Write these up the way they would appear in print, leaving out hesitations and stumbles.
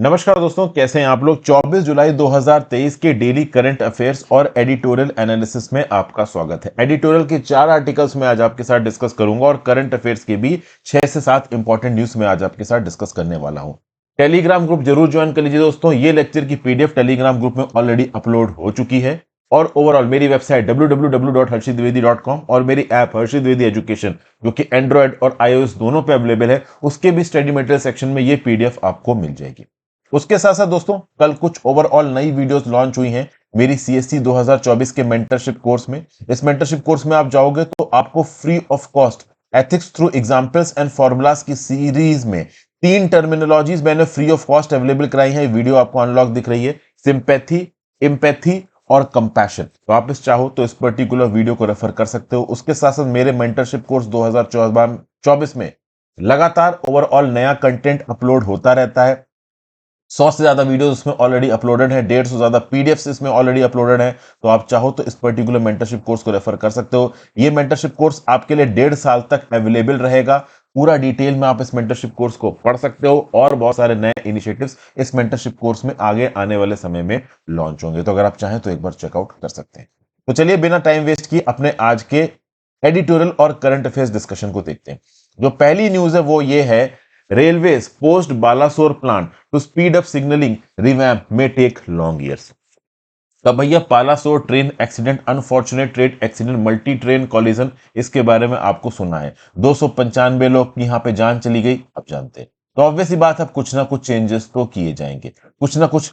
नमस्कार दोस्तों, कैसे हैं आप लोग। 24 जुलाई 2023 के डेली करंट अफेयर्स और एडिटोरियल एनालिसिस में आपका स्वागत है। एडिटोरियल के 4 आर्टिकल्स में आज आपके साथ डिस्कस करूंगा और करंट अफेयर्स के भी 6 से 7 इंपॉर्टेंट न्यूज में आज आपके साथ डिस्कस करने वाला हूं। टेलीग्राम ग्रुप जरूर ज्वाइन कर लीजिए दोस्तों। ये लेक्चर की पीडीएफ टेलीग्राम ग्रुप में ऑलरेडी अपलोड हो चुकी है और ओवरऑल मेरी वेबसाइट www.harshitdwedi.com और मेरी ऐप हर्षित द्विवेदी एजुकेशन जो कि एंड्रॉयड और iOS दोनों पे अवेलेबल है, उसके भी स्टडी मटेरियल सेक्शन में ये पीडीएफ आपको मिल जाएगी। उसके साथ साथ दोस्तों कल कुछ ओवरऑल नई वीडियोस लॉन्च हुई हैं मेरी सीएससी 2024 के मेंटरशिप कोर्स में। इस मेंटरशिप कोर्स में आप जाओगे तो आपको free of cost ethics through examples and formulas की सीरीज में 3 टर्मिनोलॉजीज मैंने फ्री ऑफ कॉस्ट अवेलेबल कराई है। वीडियो आपको अनलॉक दिख रही है, सिंपैथी, एम्पैथी और कंपैशन। तो आप इस चाहो तो इस पर्टिकुलर वीडियो को रेफर कर सकते हो। उसके साथ साथ मेरे मेंटरशिप कोर्स 2024 में लगातार ओवरऑल नया कंटेंट अपलोड होता रहता है। 100 से ज्यादा वीडियोस इसमें ऑलरेडी अपलोडेड है, 150 से ज्यादा पीडीएफ्स इसमें ऑलरेडी अपलोडेड है। तो आप चाहो तो इस पर्टिकुलर मेंटरशिप कोर्स को रेफर कर सकते हो। ये मेंटरशिप कोर्स आपके लिए 1.5 साल तक अवेलेबल रहेगा। पूरा डिटेल में आप इस मेंटरशिप कोर्स को पढ़ सकते हो और बहुत सारे नए इनिशिएटिव्स इस मेंटरशिप कोर्स में आगे आने वाले समय में लॉन्च होंगे। तो अगर आप चाहें तो एक बार चेकआउट कर सकते हैं। तो चलिए बिना टाइम वेस्ट किए अपने आज के एडिटोरियल और करंट अफेयर्स डिस्कशन को देखते हैं। जो पहली न्यूज है वो ये है, railways post Balasore plant to speed up signalling revamp में टेक लॉन्ग ईयर्स। तो भैया Balasore train accident, unfortunate train accident, multi train collision, इसके बारे में आपको सुना है। 295 लोग की यहां पे जान चली गई, आप जानते हैं। तो ऑब्वियस ही बात है, कुछ ना कुछ चेंजेस तो किए जाएंगे, कुछ ना कुछ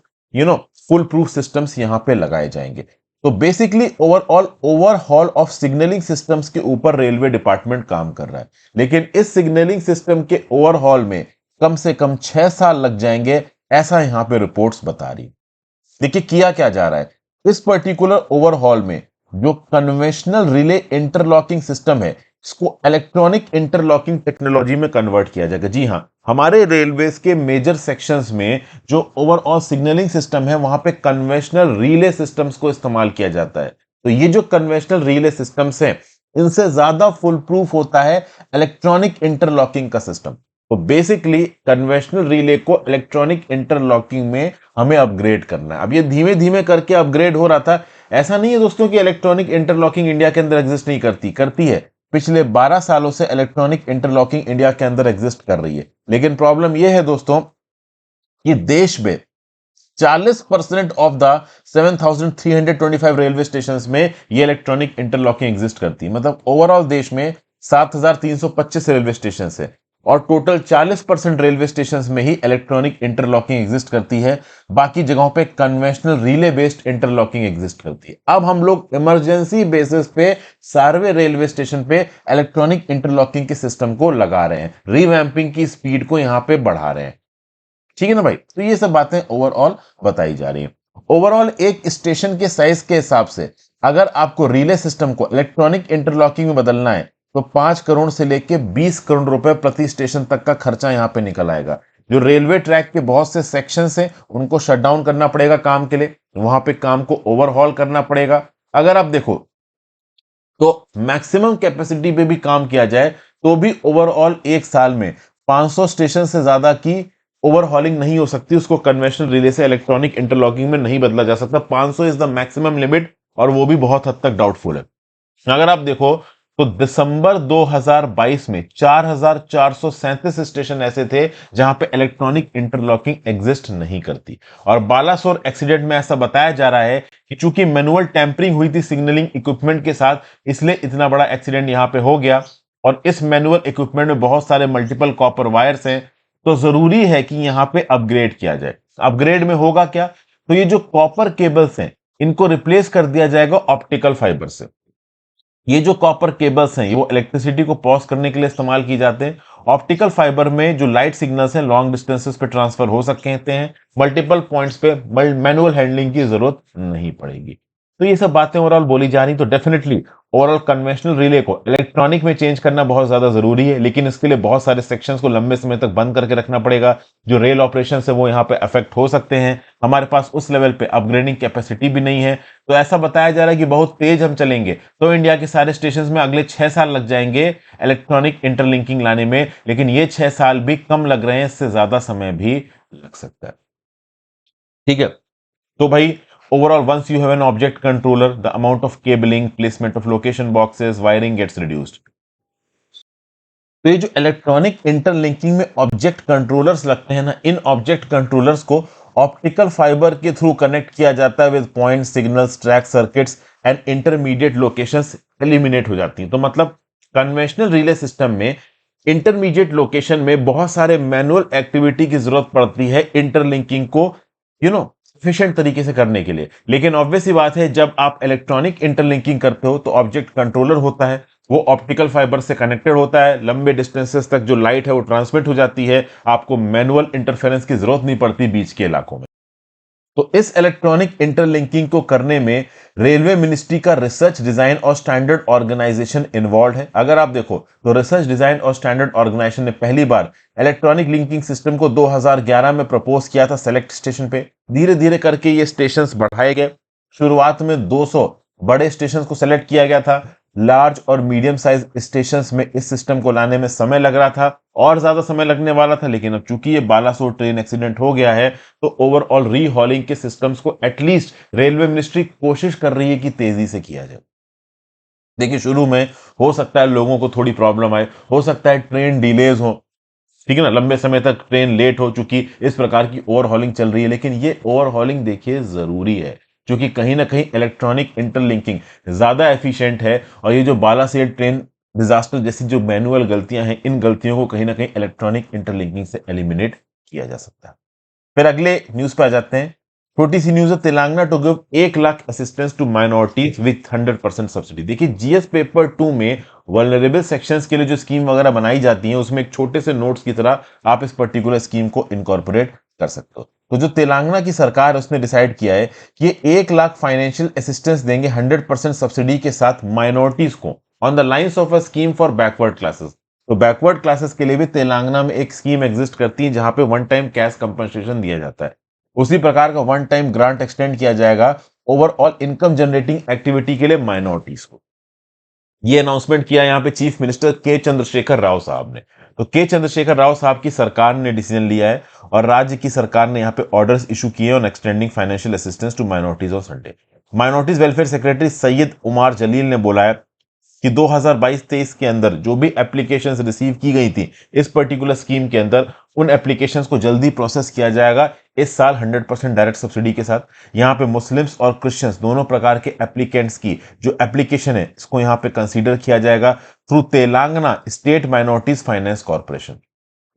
फुल प्रूफ सिस्टम्स यहां पे लगाए जाएंगे। तो basically overhaul of signalling systems के ऊपर रेलवे डिपार्टमेंट काम कर रहा है, लेकिन इस सिग्नलिंग सिस्टम के ओवरहॉल में कम से कम 6 साल लग जाएंगे, ऐसा यहां पे रिपोर्ट्स बता रही। देखिए किया क्या जा रहा है इस पर्टिकुलर ओवरहॉल में। जो कन्वेंशनल रिले इंटरलॉकिंग सिस्टम है, इसको इलेक्ट्रॉनिक इंटरलॉकिंग टेक्नोलॉजी में कन्वर्ट किया जाएगा। जी हां, हमारे रेलवेज के मेजर सेक्शंस में जो ओवरऑल सिग्नलिंग सिस्टम है वहां पे कन्वेंशनल रिले सिस्टम्स को इस्तेमाल किया जाता है। तो ये जो कन्वेंशनल रिले सिस्टम्स हैं, इनसे ज्यादा फुल प्रूफ होता है इलेक्ट्रॉनिक इंटरलॉकिंग का सिस्टम। तो बेसिकली कन्वेंशनल रिले को इलेक्ट्रॉनिक इंटरलॉकिंग में हमें अपग्रेड करना है। अब ये धीमे धीमे करके अपग्रेड हो रहा था। ऐसा नहीं है दोस्तों कि इलेक्ट्रॉनिक इंटरलॉकिंग इंडिया के अंदर एग्जिस्ट नहीं करती, करती है। पिछले 12 सालों से इलेक्ट्रॉनिक इंटरलॉकिंग इंडिया के अंदर एग्जिस्ट कर रही है। लेकिन प्रॉब्लम यह है दोस्तों कि देश में 40% ऑफ द 7325 रेलवे स्टेशन में ये इलेक्ट्रॉनिक इंटरलॉकिंग एग्जिस्ट करती है। मतलब ओवरऑल देश में 7325 रेलवे स्टेशन है और टोटल 40% रेलवे स्टेशन में ही इलेक्ट्रॉनिक इंटरलॉकिंग एग्जिस्ट करती है। बाकी जगहों पे conventional relay based interlocking exist करती है। अब हम लोग इमरजेंसी बेसिस पे सारे रेलवे स्टेशन पे इलेक्ट्रॉनिक इंटरलॉकिंग के सिस्टम को लगा रहे हैं, रिवैम्पिंग की स्पीड को यहां पे बढ़ा रहे हैं। ठीक है ना भाई। तो ये सब बातें ओवरऑल बताई जा रही है। ओवरऑल एक स्टेशन के साइज के हिसाब से अगर आपको रिले सिस्टम को इलेक्ट्रॉनिक इंटरलॉकिंग में बदलना है तो 5 करोड़ से लेके 20 करोड़ रुपए प्रति स्टेशन तक का खर्चा यहां पे निकल आएगा। जो रेलवे ट्रैक के बहुत से सेक्शंस हैं उनको शट डाउन करना पड़ेगा काम के लिए, वहां पे काम को ओवरहॉल करना पड़ेगा। अगर आप देखो तो मैक्सिमम कैपेसिटी पे भी काम किया जाए तो भी ओवरऑल एक साल में 500 स्टेशन से ज्यादा की ओवरहॉलिंग नहीं हो सकती। उसको कन्वेंशनल रिले से इलेक्ट्रॉनिक इंटरलॉकिंग में नहीं बदला जा सकता। 500 इज द मैक्सिमम लिमिट और वो भी बहुत हद तक डाउटफुल है। अगर आप देखो तो दिसंबर 2022 में 4437 स्टेशन ऐसे थे जहां पे इलेक्ट्रॉनिक इंटरलॉकिंग एग्जिस्ट नहीं करती। और बालासोर एक्सीडेंट में ऐसा बताया जा रहा है कि चूंकि मैनुअल टेम्परिंग हुई थी सिग्नलिंग इक्विपमेंट के साथ, इसलिए इतना बड़ा एक्सीडेंट यहां पे हो गया। और इस मैनुअल इक्विपमेंट में बहुत सारे मल्टीपल कॉपर वायर्स हैं, तो जरूरी है कि यहां पे अपग्रेड किया जाए। अपग्रेड में होगा क्या, तो ये जो कॉपर केबल्स हैं इनको रिप्लेस कर दिया जाएगा ऑप्टिकल फाइबर से। ये जो कॉपर केबल्स हैं वो इलेक्ट्रिसिटी को पॉज करने के लिए इस्तेमाल की जाते हैं। ऑप्टिकल फाइबर में जो लाइट सिग्नल्स हैं लॉन्ग डिस्टेंसेस पे ट्रांसफर हो सकते हैं, मल्टीपल पॉइंट्स पे मैनुअल हैंडलिंग की जरूरत नहीं पड़ेगी। तो ये सब बातें ओवरऑल बोली जा रही। तो डेफिनेटली ओवरऑल कन्वेंशनल रिले को इलेक्ट्रॉनिक में चेंज करना बहुत ज्यादा जरूरी है, लेकिन इसके लिए बहुत सारे सेक्शंस को लंबे समय तक बंद करके रखना पड़ेगा। जो रेल ऑपरेशन है वो यहाँ पे अफेक्ट हो सकते हैं। हमारे पास उस लेवल पे अपग्रेडिंग कैपेसिटी भी नहीं है। तो ऐसा बताया जा रहा है कि बहुत तेज हम चलेंगे तो इंडिया के सारे स्टेशन में अगले 6 साल लग जाएंगे इलेक्ट्रॉनिक इंटरलिंकिंग लाने में, लेकिन ये 6 साल भी कम लग रहे हैं, इससे ज्यादा समय भी लग सकता है। ठीक है। तो भाई overall once you have an object controller, the amount of cabling, placement of location boxes, wiring gets reduced. तो ये जो इलेक्ट्रॉनिक इंटरलिंकिंग में ऑब्जेक्ट कंट्रोलर्स लगते हैं ना, इन ऑब्जेक्ट कंट्रोलर्स को ऑप्टिकल फाइबर के थ्रू कनेक्ट किया जाता है with point signals, track circuits and intermediate locations eliminate हो जाती हैं। तो मतलब कन्वेंशनल रिले सिस्टम में इंटरमीडिएट लोकेशन में बहुत सारे मैनुअल एक्टिविटी की जरूरत पड़ती है इंटरलिंकिंग को एफिशिएंट तरीके से करने के लिए। लेकिन ऑब्वियस सी बात है, जब आप इलेक्ट्रॉनिक इंटरलिंकिंग करते हो तो ऑब्जेक्ट कंट्रोलर होता है, वो ऑप्टिकल फाइबर से कनेक्टेड होता है, लंबे डिस्टेंसेस तक जो लाइट है वो ट्रांसमिट हो जाती है, आपको मैनुअल इंटरफेरेंस की जरूरत नहीं पड़ती बीच के इलाकों में। तो इस इलेक्ट्रॉनिक इंटरलिंकिंग को करने में रेलवे मिनिस्ट्री का रिसर्च डिजाइन और स्टैंडर्ड ऑर्गेनाइजेशन इन्वॉल्व है। अगर आप देखो तो रिसर्च डिजाइन और स्टैंडर्ड ऑर्गेनाइजेशन ने पहली बार इलेक्ट्रॉनिक लिंकिंग सिस्टम को 2011 में प्रपोज किया था सेलेक्ट स्टेशन पे। धीरे धीरे करके ये स्टेशंस बढ़ाए गए। शुरुआत में 200 बड़े स्टेशंस को सेलेक्ट किया गया था। लार्ज और मीडियम साइज स्टेशंस में इस सिस्टम को लाने में समय लग रहा था, और ज्यादा समय लगने वाला था, लेकिन अब चूंकि ये बालासोर ट्रेन एक्सीडेंट हो गया है तो ओवरऑल रीहॉलिंग के सिस्टम्स को एटलीस्ट रेलवे मिनिस्ट्री कोशिश कर रही है कि तेजी से किया जाए। देखिए शुरू में हो सकता है लोगों को थोड़ी प्रॉब्लम आए, हो सकता है ट्रेन डिलेज हो, ठीक है ना, लंबे समय तक ट्रेन लेट हो चुकी इस प्रकार की ओवरहॉलिंग चल रही है। लेकिन ये ओवरहॉलिंग देखिए जरूरी है, क्योंकि कहीं ना कहीं इलेक्ट्रॉनिक इंटरलिंकिंग ज्यादा एफिशिएंट है, और ये जो बालासिर ट्रेन डिजास्टर जैसी जो मैनुअल गलतियां हैं, इन गलतियों को कहीं ना कहीं इलेक्ट्रॉनिक इंटरलिंकिंग से एलिमिनेट किया जा सकता है। फिर अगले न्यूज पे आ जाते हैं। छोटी सी न्यूज है, Telangana to give 1 lakh assistance to minorities with 100% subsidy. देखिए जीएस पेपर 2 में वल्नरेबल सेक्शंस के लिए जो स्कीम वगैरह बनाई जाती है, उसमें एक छोटे से नोट्स की तरह आप इस पर्टिकुलर स्कीम को इनकॉर्पोरेट कर सकते हो। तो जो तेलंगाना की सरकार है उसने डिसाइड किया है कि 1 लाख फाइनेंशियल असिस्टेंस देंगे 100% सब्सिडी के साथ माइनॉरिटीज को on the lines of a scheme for backward classes. तो बैकवर्ड क्लासेस के लिए भी तेलंगाना में एक स्कीम एग्जिस्ट करती है जहां पे वन टाइम कैश कंपनसेशन दिया जाता है। उसी प्रकार का वन टाइम ग्रांट एक्सटेंड किया जाएगा ओवरऑल इनकम जनरेटिंग एक्टिविटी के लिए माइनॉरिटीज को। ये अनाउंसमेंट किया यहां पे चीफ मिनिस्टर के चंद्रशेखर राव साहब ने। तो के चंद्रशेखर राव साहब की सरकार ने डिसीजन लिया है और राज्य की सरकार ने यहां पे ऑर्डर्स इशू किए on extending financial assistance to minorities on Sunday. Minorities welfare secretary Syed Umar Jalil ने बोला है कि 2022-23 के अंदर जो भी एप्लीकेशंस रिसीव की गई थी इस पर्टिकुलर स्कीम के अंदर, उन एप्लीकेशंस को जल्दी प्रोसेस किया जाएगा इस साल 100% डायरेक्ट सब्सिडी के साथ। यहां पे मुस्लिम्स और क्रिश्चियंस दोनों प्रकार के एप्लीकेंट्स की जो एप्लीकेशन है इसको यहां पे कंसीडर किया जाएगा through Telangana state minorities finance corporation.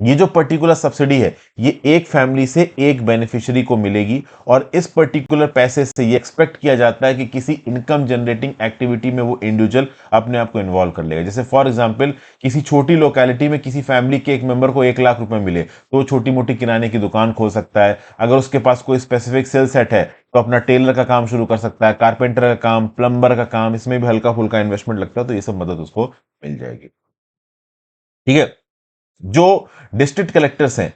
ये जो पर्टिकुलर सब्सिडी है ये एक फैमिली से एक बेनिफिशियरी को मिलेगी, और इस पर्टिकुलर पैसे से ये एक्सपेक्ट किया जाता है कि किसी इनकम जनरेटिंग एक्टिविटी में वो इंडिविजुअल अपने आप को इन्वॉल्व कर लेगा। जैसे फॉर एग्जांपल किसी छोटी लोकेलिटी में किसी फैमिली के एक मेंबर को 1 लाख रुपए मिले तो वो छोटी मोटी किराने की दुकान खोल सकता है। अगर उसके पास कोई स्पेसिफिक सेल सेट है तो अपना टेलर का काम शुरू कर सकता है, कारपेंटर का काम, प्लम्बर का काम, इसमें भी हल्का फुल्का इन्वेस्टमेंट लगता है, तो ये सब मदद उसको मिल जाएगी। ठीक है। जो डिस्ट्रिक्ट कलेक्टर्स हैं,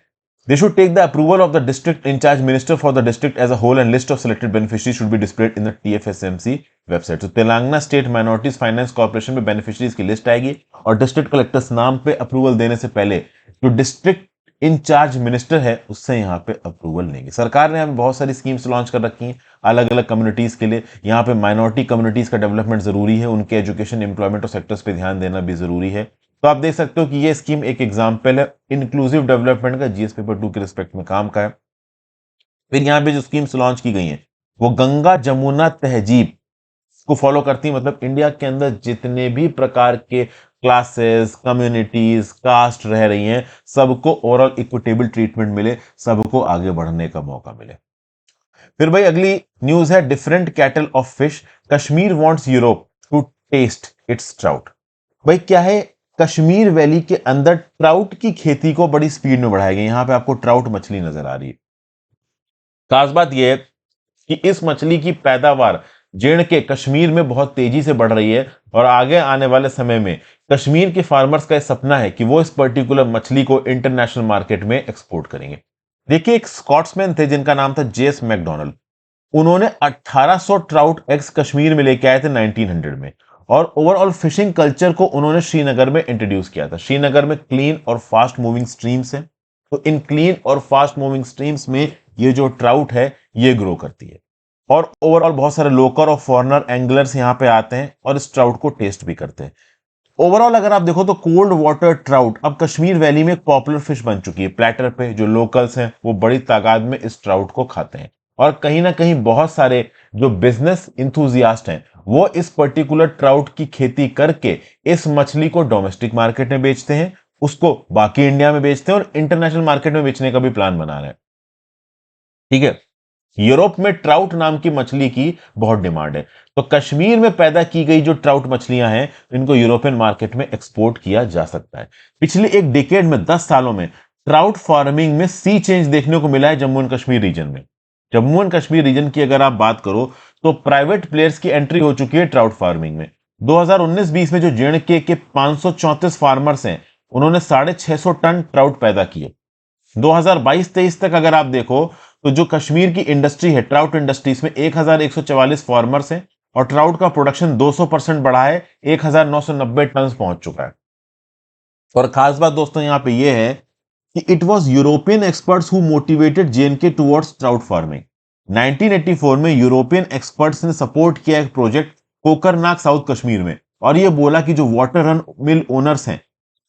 they should take the approval of the district in charge minister for the district as a whole, and list of selected beneficiaries should be displayed in the TFSMC website. तो Telangana state minorities finance corporation में beneficiaries की list आएगी, और district collectors नाम पे approval देने से पहले जो डिस्ट्रिक्ट इंचार्ज मिनिस्टर है उससे यहाँ पे अप्रूवल लेंगे। सरकार ने हमें बहुत सारी स्कीम्स लॉन्च कर रखी हैं अलग अलग कम्युनिटीज के लिए। यहाँ पे माइनॉरिटी कम्युनिटीज का डेवलपमेंट जरूरी है, उनके एजुकेशन, एम्प्लॉयमेंट और सेक्टर्स पे ध्यान देना भी जरूरी है। तो आप देख सकते हो कि ये स्कीम एक एग्जाम्पल है इंक्लूसिव डेवलपमेंट का, जीएस पेपर 2 के रिस्पेक्ट में काम का है। फिर यहाँ पे जो स्कीम्स लॉन्च की गई हैं वो गंगा जमुना तहजीब को फॉलो करती है। मतलब इंडिया के अंदर जितने भी प्रकार के क्लासेस, कम्युनिटीज, कास्ट रह रही हैं, सबको ओवरऑल इक्विटेबल ट्रीटमेंट मिले, सबको आगे बढ़ने का मौका मिले। फिर भाई अगली न्यूज है, different cattle of fish, Kashmir wants Europe to taste its trout. भाई क्या है, कश्मीर वैली के अंदर ट्राउट की खेती को बड़ी स्पीड में बढ़ाया गया। यहां पे आपको ट्राउट मछली नजर आ रही है। खास बात यह है कि इस मछली की पैदावार जीर्ण के कश्मीर में बहुत तेजी से बढ़ रही है, और आगे आने वाले समय में कश्मीर के फार्मर्स का सपना है कि वो इस पर्टिकुलर मछली को इंटरनेशनल मार्केट में एक्सपोर्ट करेंगे। देखिए एक स्कॉट्समैन थे जिनका नाम था जेस मैकडोनल्ड। उन्होंने 1800 ट्राउट एग्स कश्मीर में लेके आए थे 1900 में, और ओवरऑल फिशिंग कल्चर को उन्होंने श्रीनगर में इंट्रोड्यूस किया था। श्रीनगर में क्लीन और फास्ट मूविंग स्ट्रीम्स हैं, तो इन क्लीन और फास्ट मूविंग स्ट्रीम्स में ये जो ट्राउट है ये ग्रो करती है। और ओवरऑल बहुत सारे लोकल और फॉरेनर एंगलर्स यहाँ पे आते हैं और इस ट्राउट को टेस्ट भी करते हैं। ओवरऑल अगर आप देखो तो कोल्ड वाटर ट्राउट अब कश्मीर वैली में एक पॉपुलर फिश बन चुकी है। प्लेटर पे जो लोकल्स हैं वो बड़ी तादाद में इस ट्राउट को खाते हैं और कहीं ना कहीं बहुत सारे जो बिजनेस इंथुजियास्ट हैं वो इस पर्टिकुलर ट्राउट की खेती करके इस मछली को डोमेस्टिक मार्केट में बेचते हैं, उसको बाकी इंडिया में बेचते हैं और इंटरनेशनल मार्केट में बेचने का भी प्लान बना रहे हैं। ठीक है, यूरोप में ट्राउट नाम की मछली की बहुत डिमांड है, तो कश्मीर में पैदा की गई जो ट्राउट मछलियां हैं इनको यूरोपियन मार्केट में एक्सपोर्ट किया जा सकता है। पिछले एक डिकेड में 10 सालों में ट्राउट फार्मिंग में सी चेंज देखने को मिला है जम्मू एंड कश्मीर रीजन में। जम्मू एंड कश्मीर रीजन की अगर आप बात करो तो प्राइवेट प्लेयर्स की एंट्री हो चुकी है ट्राउट फार्मिंग में। 2019-20 में जो जेएंडके के 534 फार्मर्स हैं उन्होंने 650 टन ट्राउट पैदा किए। 2022-23 तक अगर आप देखो तो जो कश्मीर की इंडस्ट्री है ट्राउट इंडस्ट्री, इसमें 1144 फार्मर्स हैं और ट्राउट का प्रोडक्शन 200% बढ़ा है, 1990 टन पहुंच चुका है। और खास बात दोस्तों यहां पे ये है कि it was European experts who motivated JNK towards trout farming. 1984 में यूरोपियन एक्सपर्ट्स ने सपोर्ट किया एक प्रोजेक्ट कोकरनाग साउथ कश्मीर में और ये बोला कि जो वाटर रन मिल ओनर्स हैं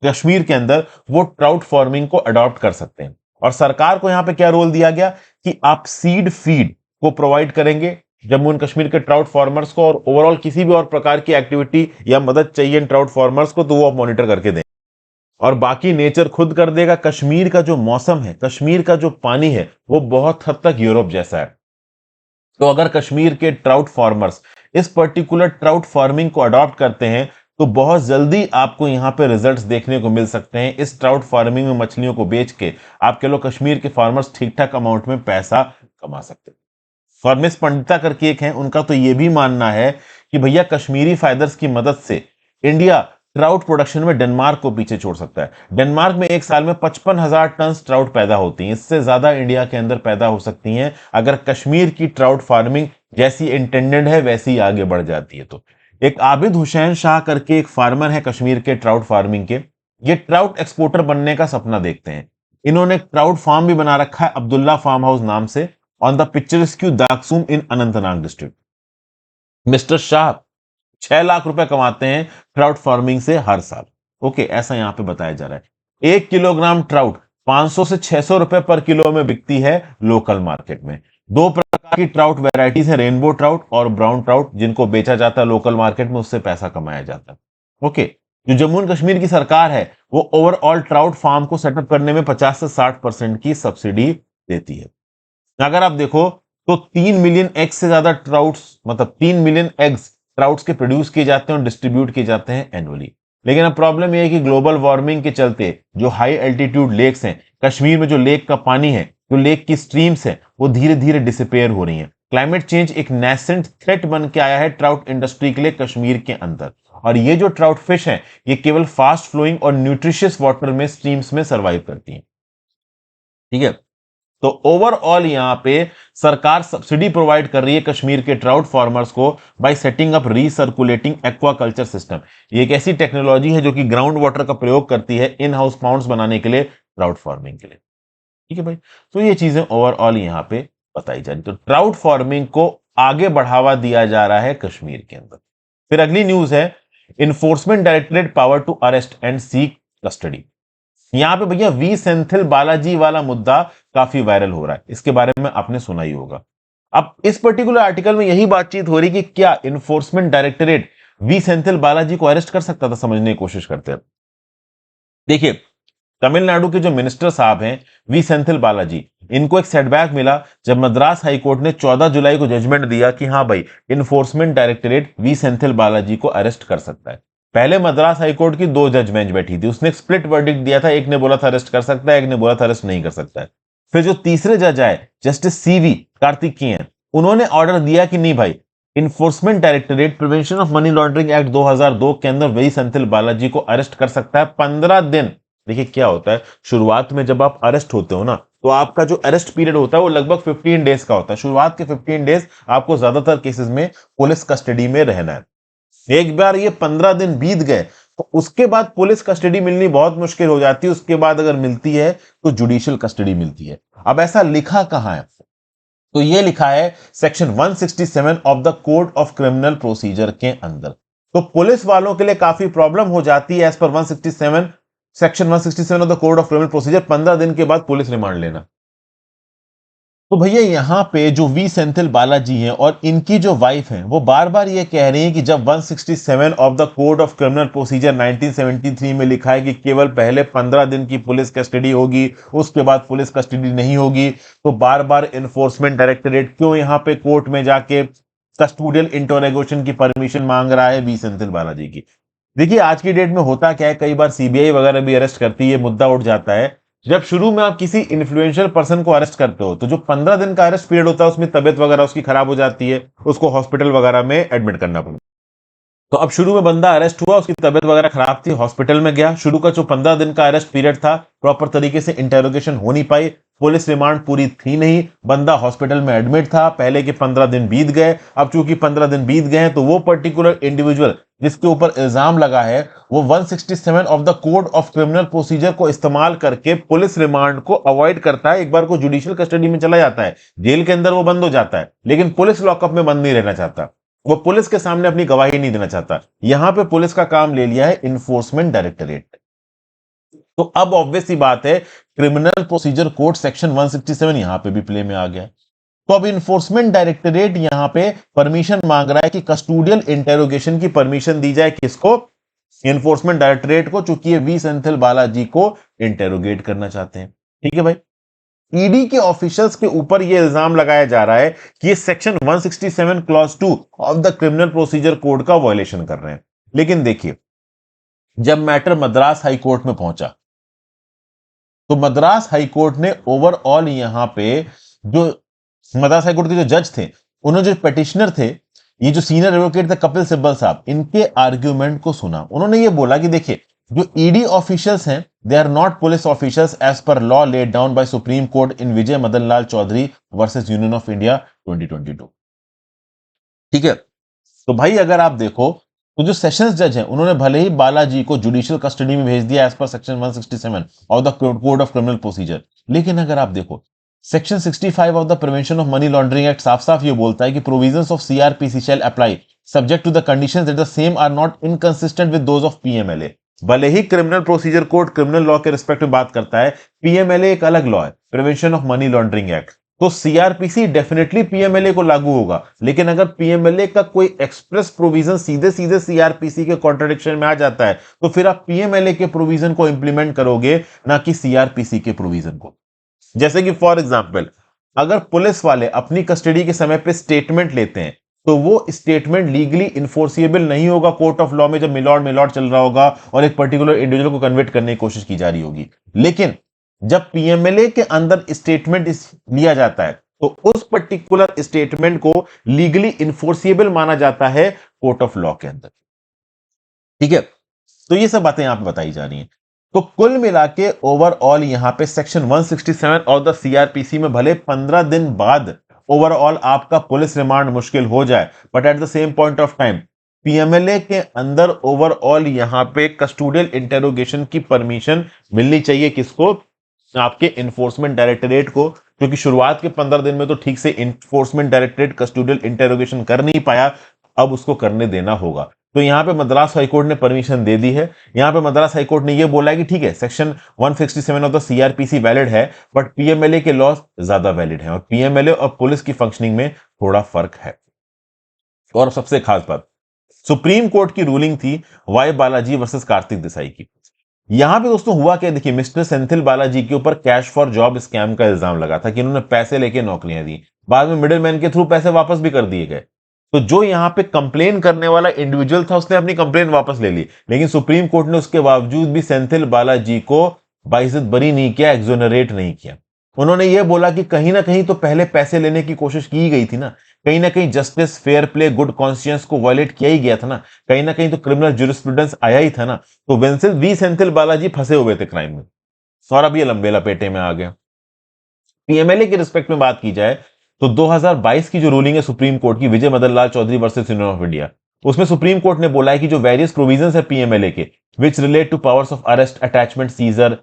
कश्मीर के अंदर वो ट्राउट फार्मिंग को अडॉप्ट कर सकते हैं। और सरकार को यहां पे क्या रोल दिया गया कि आप सीड फीड को प्रोवाइड करेंगे जम्मू एंड कश्मीर के ट्राउट फार्मर्स को, और ओवरऑल किसी भी और प्रकार की एक्टिविटी या मदद चाहिए इन ट्राउट फार्मर्स को तो वो आप मॉनिटर करके दें और बाकी नेचर खुद कर देगा। कश्मीर का जो मौसम है, कश्मीर का जो पानी है वो बहुत हद तक यूरोप जैसा है, तो अगर कश्मीर के ट्राउट फार्मर्स इस पर्टिकुलर ट्राउट फार्मिंग को अडॉप्ट करते हैं तो बहुत जल्दी आपको यहां पे रिजल्ट्स देखने को मिल सकते हैं। इस ट्राउट फार्मिंग में मछलियों को बेच के आप कह लो कश्मीर के फार्मर्स ठीक ठाक अमाउंट में पैसा कमा सकते हैं। और मिस पंडिता करके एक है, उनका तो यह भी मानना है कि भैया कश्मीरी फाइबर्स की मदद से इंडिया ट्राउट प्रोडक्शन में डेनमार्क को पीछे छोड़ सकता है। डेनमार्क में एक साल में 55,000 टन ट्राउट पैदा होती हैं, इससे ज्यादा इंडिया के अंदर पैदा हो सकती हैं अगर कश्मीर की ट्राउट फार्मिंग जैसी इंटेंडेड है वैसी ही आगे बढ़ जाती है। तो एक आबिद हुसैन शाह करके एक फार्मर है कश्मीर के ट्राउट फार्मिंग के, ये ट्राउट एक्सपोर्टर बनने का सपना देखते हैं। इन्होंने एक ट्राउट फार्म भी बना रखा है अब्दुल्ला फार्म हाउस नाम से on the picturesque Daksum in Anantnag district. Mr Shah 6 lakh रुपए कमाते हैं ट्राउट फार्मिंग से हर साल। ओके, ऐसा यहां पे बताया जा रहा है। 1 किलोग्राम ट्राउट 500 से 600 रुपए पर किलो में बिकती है लोकल मार्केट में। 2 प्रकार की ट्राउट वैरायटीज है, रेनबो ट्राउट और ब्राउन ट्राउट, जिनको बेचा जाता है लोकल मार्केट में, उससे पैसा कमाया जाता है। ओके, जो जम्मू एंड कश्मीर की सरकार है वो ओवरऑल ट्राउट फार्म को सेटअप करने में 50 से 60% की सब्सिडी देती है। अगर आप देखो तो 3 मिलियन एग्स से ज्यादा ट्राउट्स, मतलब 3 मिलियन एग्स ट्राउट्स के प्रोड्यूस किए जाते हैं और डिस्ट्रीब्यूट किए जाते हैं एनुअली। लेकिन अब प्रॉब्लम यह है कि ग्लोबल वार्मिंग के चलते जो हाई एल्टीट्यूड लेक्स हैं, कश्मीर में जो लेक का पानी है, जो लेक की स्ट्रीम्स है, वो धीरे धीरे डिसअपेयर हो रही हैं। क्लाइमेट चेंज एक नेसेंट थ्रेट बन के आया है ट्राउट इंडस्ट्री के लिए कश्मीर के अंदर, और ये जो ट्राउट फिश है ये केवल फास्ट फ्लोइंग और न्यूट्रिशियस वाटर में, स्ट्रीम्स में सर्वाइव करती है। ठीक है, तो ओवरऑल यहां पे सरकार सब्सिडी प्रोवाइड कर रही है कश्मीर के ट्राउट फार्मर्स को bye setting up recirculating aquaculture system. ये एक ऐसी टेक्नोलॉजी है जो कि ग्राउंड वाटर का प्रयोग करती है इन हाउस पाउंड्स बनाने के लिए, ट्राउट फार्मिंग के लिए। ठीक है भाई, तो ये चीजें ओवरऑल यहां पे बताई जा रही। तो ट्राउट फार्मिंग को आगे बढ़ावा दिया जा रहा है कश्मीर के अंदर। फिर अगली न्यूज है, enforcement directorate power to arrest and seek custody. यहां पे भैया वी सेंथिल बालाजी वाला मुद्दा काफी वायरल हो रहा है, इसके बारे में आपने सुना ही होगा। अब इस पर्टिकुलर आर्टिकल में यही बातचीत हो रही कि क्या enforcement directorate V Senthil Balaji को अरेस्ट कर सकता था, समझने की कोशिश करते हैं। देखिए, तमिलनाडु के जो मिनिस्टर साहब हैं वी सेंथिल बालाजी, इनको एक सेटबैक मिला जब मद्रास हाईकोर्ट ने 14 जुलाई को जजमेंट दिया कि हां भाई enforcement directorate V Senthil Balaji को अरेस्ट कर सकता है। पहले मद्रास हाईकोर्ट की 2 जज बेंच बैठी थी, उसने एक स्प्लिट वर्डिक्ट दिया था, एक ने बोला था अरेस्ट कर सकता है, एक ने बोला था अरेस्ट नहीं कर सकता है। फिर जो तीसरे जज आए जस्टिस सीवी कार्तिकेयन, उन्होंने ऑर्डर दिया कि नहीं भाई, enforcement directorate prevention of money laundering act 2002 के अंदर वी सेंथिल बालाजी को अरेस्ट कर सकता है 15 दिन। देखिए क्या होता है, शुरुआत में जब आप अरेस्ट होते हो ना तो आपका जो अरेस्ट पीरियड होता है वो लगभग 15 डेज का होता है। शुरुआत के 15 डेज आपको ज्यादातर केसेस में पुलिस कस्टडी में रहना है। एक बार ये 15 दिन बीत गए तो उसके बाद पुलिस कस्टडी मिलनी बहुत मुश्किल हो जाती है, उसके बाद अगर मिलती है तो जुडिशियल कस्टडी मिलती है। अब ऐसा लिखा कहां है? तो ये लिखा है section 167 of the code of criminal procedure के अंदर। तो पुलिस वालों के लिए काफी प्रॉब्लम हो जाती है as per 167 section 167 of the code of criminal procedure, 15 दिन के बाद पुलिस रिमांड लेना। तो भैया यहां पे जो वी सेंथिल बालाजी हैं और इनकी जो वाइफ हैं वो बार बार ये कह रही हैं कि जब 167 of the code of criminal procedure 1973 में लिखा है कि केवल पहले 15 दिन की पुलिस कस्टडी होगी, उसके बाद पुलिस कस्टडी नहीं होगी, तो बार बार एनफोर्समेंट डायरेक्टरेट क्यों यहां पे कोर्ट में जाके कस्टोडियल इंटरोगेशन की परमिशन मांग रहा है वी सेंथिल बालाजी की? देखिए आज की डेट में होता क्या है, कई बार सीबीआई वगैरह भी अरेस्ट करती है, मुद्दा उठ जाता है। जब शुरू में आप किसी इन्फ्लुएंशियल पर्सन को अरेस्ट करते हो तो जो 15 दिन का अरेस्ट पीरियड होता है उसमें तबियत वगैरह उसकी खराब हो जाती है, उसको हॉस्पिटल वगैरह में एडमिट करना पड़ता है। तो अब शुरू में बंदा अरेस्ट हुआ, उसकी तबियत वगैरह खराब थी, हॉस्पिटल में गया, शुरू का जो 15 दिन का अरेस्ट पीरियड था प्रॉपर तरीके से इंटेरोगेशन हो नहीं पाई, पुलिस रिमांड पूरी थी नहीं, बंदा हॉस्पिटल में एडमिट था, पहले के 15 दिन बीत गए। अब चूंकि 15 दिन बीत गए तो वो पर्टिकुलर इंडिविजुअल जिसके ऊपर इल्जाम लगा है वो 167 of the code of criminal procedure को इस्तेमाल करके पुलिस रिमांड को अवॉइड करता है, एक बार को जुडिशियल कस्टडी में चला जाता है, जेल के अंदर वो बंद हो जाता है, लेकिन पुलिस लॉकअप में बंद नहीं रहना चाहता, वो पुलिस के सामने अपनी गवाही नहीं देना चाहता। यहां पे पुलिस का काम ले लिया है इन्फोर्समेंट डायरेक्टरेट। तो अब ऑब्वियस सी बात है क्रिमिनल प्रोसीजर कोड सेक्शन 167 यहां पे भी प्ले में आ गया। तो अब इन्फोर्समेंट डायरेक्टरेट यहां पे परमिशन मांग रहा है कि कस्टोडियल इंटेरोगेशन की परमिशन दी जाए, किसको? इन्फोर्समेंट डायरेक्टरेट को, चूंकि ये वी सेंथिल बालाजी को इंटेरोगेट करना चाहते हैं। ठीक है भाई, ईडी के ऑफिशियल्स के ऊपर यह इल्जाम लगाया जा रहा है कि ये section 167 clause 2 of the criminal procedure code का वायलेशन कर रहे हैं। लेकिन देखिए जब मैटर मद्रास हाई कोर्ट में पहुंचा तो मद्रास हाई कोर्ट ने ओवरऑल यहां पे जो मद्रास हाई कोर्ट के जो जज थे, उन्होंने जो पेटिशनर थे, ये जो सीनियर एडवोकेट थे कपिल सिब्बल साहब, इनके आर्ग्यूमेंट को सुना। उन्होंने ये बोला कि देखिए जो ईडी ऑफिशियल्स हैं they are not police officials as per law laid down by Supreme Court in Vijay Madan Lal Chaudhary versus Union of India 2022। ठीक है, तो भाई अगर आप देखो तो जो सेशंस जज हैं उन्होंने भले ही बालाजी को जुडिशियल कस्टडी में भेज दिया as per section 167 of the code of criminal procedure, लेकिन अगर आप देखो section 65 of the prevention of money laundering act साफ साफ ये बोलता है कि provisions of CrPC shall apply subject to the conditions that the same are not inconsistent with those of PMLA. भले ही criminal procedure code criminal law के respect में बात करता है, पीएमएलए एक अलग लॉ है, prevention of money laundering act, तो सीआरपीसी डेफिनेटली पीएमएलए को लागू होगा। लेकिन अगर पीएमएलए का कोई एक्सप्रेस प्रोविजन सीधे सीधे सीआरपीसी के कॉन्ट्रडिक्शन में आ जाता है तो फिर आप पीएमएलए के प्रोविजन को इंप्लीमेंट करोगे ना कि सीआरपीसी के प्रोविजन को। जैसे कि फॉर एग्जांपल अगर पुलिस वाले अपनी कस्टडी के समय पे स्टेटमेंट लेते हैं तो वो स्टेटमेंट लीगली इन्फोर्सिएबल नहीं होगा कोर्ट ऑफ लॉ में, जब मिलॉर्ड चल रहा होगा और एक पर्टिकुलर इंडिविजुअल को कन्विक्ट करने की कोशिश की जा रही होगी। लेकिन जब पीएमएलए के अंदर स्टेटमेंट लिया जाता है तो उस पर्टिकुलर स्टेटमेंट को लीगली इन्फोर्सिएबल माना जाता है कोर्ट ऑफ लॉ के अंदर। ठीक है, तो ये सब बातें यहां पे बताई जा रही हैं। तो कुल मिला के ओवरऑल यहां पे सेक्शन 167 और द सीआरपीसी में भले 15 दिन बाद ओवरऑल आपका पुलिस रिमांड मुश्किल हो जाए, but at the same point of time PMLA के अंदर ओवरऑल यहां पे कस्टोडियल इंटेरोगेशन की परमिशन मिलनी चाहिए, किसको? आपके इन्फोर्समेंट डायरेक्टरेट को, क्योंकि शुरुआत के 15 दिन में तो ठीक से इन्फोर्समेंट डायरेक्टरेट कस्टोडियल इंटेरोगेशन कर नहीं पाया, अब उसको करने देना होगा। तो यहां पे मद्रास हाईकोर्ट ने परमिशन दे दी है। यहां पे मद्रास हाईकोर्ट ने यह बोला है कि ठीक है section 167 of the CrPC valid है, बट पीएमएलए के लॉ ज्यादा वैलिड है और पीएमएलए और पुलिस की फंक्शनिंग में थोड़ा फर्क है। और सबसे खास बात, सुप्रीम कोर्ट की रूलिंग थी वाई बालाजी वर्सेस कार्तिक देसाई की। यहां पे दोस्तों हुआ क्या, देखिए मिस्टर सेंथिल बालाजी के ऊपर कैश फॉर जॉब स्कैम का इल्जाम लगा था कि इन्होंने पैसे लेके नौकरियां दी, बाद में मिडिलमैन के थ्रू पैसे वापस भी कर दिए गए। तो जो यहां पे कंप्लेन करने वाला इंडिविजुअल था उसने अपनी कंप्लेन वापस ले ली, लेकिन सुप्रीम कोर्ट ने उसके बावजूद भी सेंथिल बालाजी को बाइज्जत बरी नहीं किया, एक्सोनरेट नहीं किया। उन्होंने यह बोला कि कहीं ना कहीं तो पहले पैसे लेने की कोशिश की गई थी ना, कहीं ना कहीं justice, fair play, good conscience को वायलेट किया ही गया था ना, कहीं ना कहीं तो क्रिमिनल ज्यूरिस्प्रूडेंस आया ही था ना। तो वी सेंथिल बालाजी फंसे हुए थे क्राइम में और अब ये लंबे लपेटे में आ गया। पीएमएलए के रिस्पेक्ट में बात की जाए तो 2022 की जो रूलिंग है सुप्रीम कोर्ट की Vijay Madan Lal Chaudhary versus Union of India, उसमें सुप्रीम कोर्ट ने बोला है कि जो वेरियस प्रोविजंस है पीएमएलए के which relate to powers of arrest, attachment, seizure,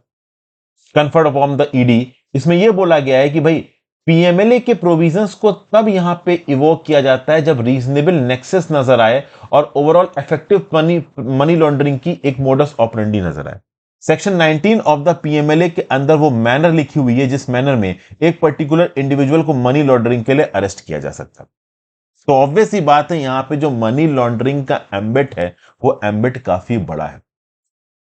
conferred upon the ED, इसमें यह बोला गया है कि भाई पीएमएलए के प्रोविजंस को तब यहां पे इवोक किया जाता है जब रीजनेबल नेक्सस नजर आए और ओवरऑल इफेक्टिव मनी लॉन्ड्रिंग की एक मोडस ऑपरेंडी नजर आए। सेक्शन 19 ऑफ द पीएमएलए के अंदर वो मैनर लिखी हुई है जिस मैनर में एक पर्टिकुलर इंडिविजुअल को मनी लॉन्ड्रिंग के लिए अरेस्ट किया जा सकता है। तो ऑब्वियस ही बात है यहां पे जो मनी लॉन्ड्रिंग का एम्बिट है वो एम्बिट काफी बड़ा है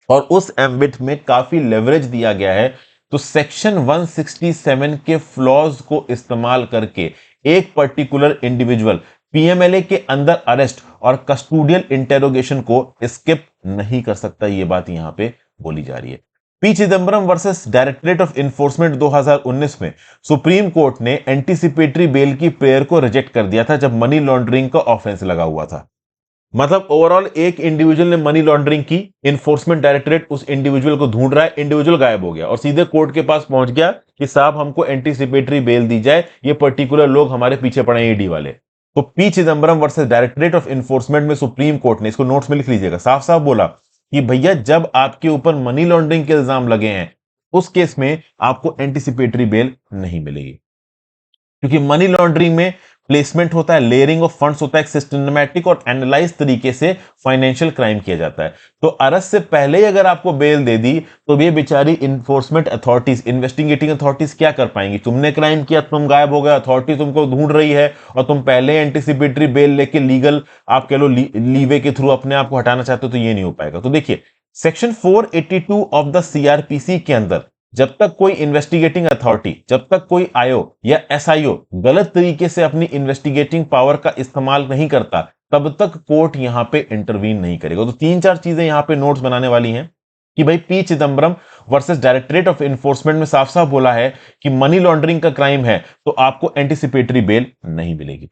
और उस एम्बिट में काफी लेवरेज दिया गया है। तो सेक्शन 167 के फ्लॉज को इस्तेमाल करके एक पर्टिकुलर इंडिविजुअल पीएमएलए के अंदर अरेस्ट और कस्टोडियल इंटेरोगेशन को स्किप नहीं कर सकता। यह बात यहां पे बोली जा रही है। P Chidambaram versus directorate of enforcement 2019 में सुप्रीम कोर्ट ने एंटीसिपेटरी बेल की प्रेयर को रिजेक्ट कर दिया था जब मनी लॉन्ड्रिंग का ऑफेंस लगा हुआ था। मतलब ओवरऑल एक इंडिविजुअल ने मनी लॉन्ड्रिंग की, इन्फोर्समेंट डायरेक्टरेट उस इंडिविजुअल को ढूंढ रहा है, इंडिविजुअल गायब हो गया और सीधे कोर्ट के पास पहुंच गया कि साहब हमको एंटीसिपेटरी बेल दी जाए, ये पर्टिकुलर लोग हमारे पीछे पड़े हैं ईडी वाले। तो P Chidambaram versus directorate of enforcement में सुप्रीम कोर्ट ने, इसको नोट्स में लिख लीजिएगा, साफ साफ बोला कि भैया जब आपके ऊपर मनी लॉन्ड्रिंग के इल्जाम लगे हैं उस केस में आपको एंटीसिपेटरी बेल नहीं मिलेगी, क्योंकि मनी लॉन्ड्रिंग में प्लेसमेंट होता है, लेयरिंग ऑफ फंड्स होता है, एक सिस्टमैटिक और एनालाइज तरीके से फाइनेंशियल क्राइम किया जाता है। तो अरेस्ट से पहले ही अगर आपको बेल दे दी तो ये बेचारी इन्फोर्समेंट अथॉरिटीज, इन्वेस्टिगेटिंग अथॉरिटीज क्या कर पाएंगी? तुमने क्राइम किया, तुम गायब हो गए, अथॉरिटी तुमको ढूंढ रही है और तुम पहले एंटीसिपेटरी बेल लेके लीगल आप कह लो लीवे के थ्रू अपने आप को हटाना चाहते हो तो ये नहीं हो पाएगा। तो देखिए सेक्शन 482 ऑफ द सीआरपीसी के अंदर जब तक कोई इन्वेस्टिगेटिंग अथॉरिटी, जब तक कोई आईओ या एसआईओ गलत तरीके से अपनी इन्वेस्टिगेटिंग पावर का इस्तेमाल नहीं करता तब तक कोर्ट यहां पे इंटरवीन नहीं करेगा। तो तीन चार चीजें यहां पे नोट्स बनाने वाली हैं कि भाई P Chidambaram versus directorate of enforcement में साफ साफ बोला है कि मनी लॉन्ड्रिंग का क्राइम है तो आपको एंटीसिपेटरी बेल नहीं मिलेगी।